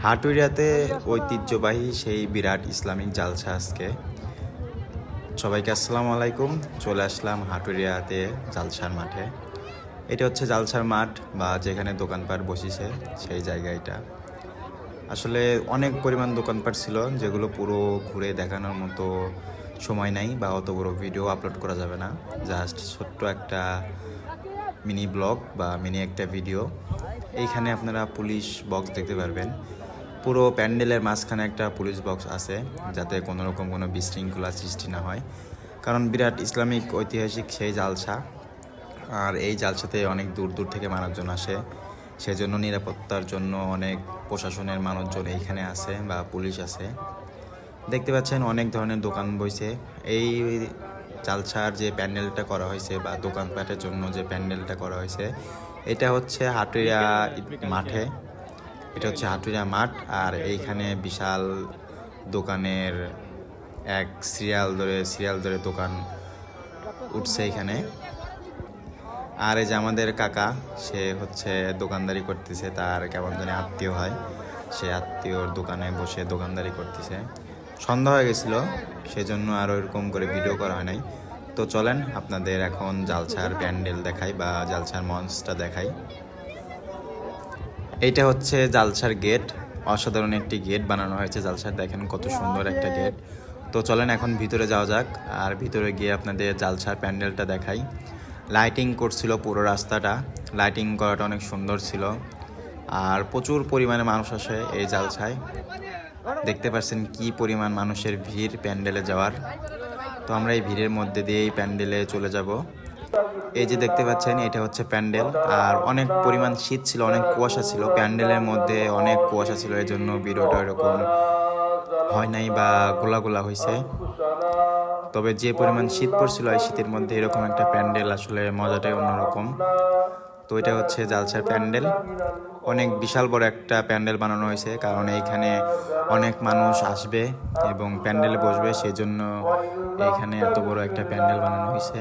হাটুরিয়াতে ঐতিহ্যবাহী সেই বিরাট ইসলামিক জালসা আজকে। সবাইকে আসসালামু আলাইকুম। চলে আসলাম হাটুরিয়াতে জালসার মাঠে। এটা হচ্ছে জালসার মাঠ বা যেখানে দোকানপাট বসেছে সেই জায়গা এটা। আসলে অনেক পরিমাণ দোকানপাট ছিল যেগুলো পুরো ঘুরে দেখানোর মতো সময় নাই বা অত বড় ভিডিও আপলোড করা যাবে না। জাস্ট ছোট্ট একটা মিনি ব্লগ বা মিনি একটা ভিডিও। এইখানে আপনারা পুলিশ বক্স দেখতে পারবেন। পুরো প্যান্ডেলের মাঝখানে একটা পুলিশ বক্স আছে যাতে কোনো রকম কোনো বিশৃঙ্খলা সৃষ্টি না হয়, কারণ বিরাট ইসলামিক ঐতিহাসিক সেই জালসা। আর এই জালসাতে অনেক দূর দূর থেকে মানুষজন আসে, সেজন্য নিরাপত্তার জন্য অনেক প্রশাসনের মানুষজন এইখানে আছে বা পুলিশ আছে। দেখতে পাচ্ছেন অনেক ধরনের দোকান বইছে। এই জালসার যে প্যান্ডেলটা করা হয়েছে বা দোকানপাটের জন্য যে প্যান্ডেলটা করা হয়েছে এটা হচ্ছে হাটুরিয়া মাঠে। এটা হচ্ছে হাটুরিয়া মাঠ। আর এইখানে বিশাল দোকানের এক সিরিয়াল ধরে দোকান উঠছে এখানে। আর এই যে আমাদের কাকা, সে হচ্ছে দোকানদারি করতেছে, তার কেমন জানি আত্মীয় হয়, সে আত্মীয়র দোকানে বসে দোকানদারি করতেছে। সন্ধ্যা হয়ে গেছিলো, সেজন্য আর ওইরকম করে ভিডিও করা হয় নাই। তো চলেন আপনাদের এখন জালসার প্যান্ডেল দেখাই বা জালসার মঞ্চটা দেখাই। এইটা হচ্ছে জালসার গেট। অসাধারণ একটি গেট বানানো হয়েছে জালসার, দেখেন কত সুন্দর একটা গেট। তো চলেন এখন ভিতরে যাওয়া যাক, আর ভিতরে গিয়ে আপনাদের জালসার প্যান্ডেলটা দেখাই। লাইটিং করছিল পুরো রাস্তাটা, লাইটিং করাটা অনেক সুন্দর ছিল। আর প্রচুর পরিমাণে মানুষ আসে এই জালসায়। দেখতে পাচ্ছেন কি পরিমাণ মানুষের ভিড় প্যান্ডেলে যাওয়ার। তো আমরা এই ভিড়ের মধ্যে দিয়েই প্যান্ডেলে চলে যাব। এই যে দেখতে পাচ্ছেন এটা হচ্ছে প্যান্ডেল। আর অনেক পরিমাণ শীত ছিল, অনেক কুয়াশা ছিল প্যান্ডেলের মধ্যে, অনেক কুয়াশা ছিল, এই জন্য ভিডিওটা এরকম হয় নাই বা গোলা গোলা হয়েছে। তবে যে পরিমাণ শীত পড়ছিল এই শীতের মধ্যে এরকম একটা প্যান্ডেল আসলে মজাটাই অন্যরকম। তো এটা হচ্ছে জালসার প্যান্ডেল। অনেক বিশাল বড় একটা প্যান্ডেল বানানো হয়েছে, কারণ এইখানে অনেক মানুষ আসবে এবং প্যান্ডেলে বসবে, সেই জন্য এইখানে এত বড় একটা প্যান্ডেল বানানো হয়েছে।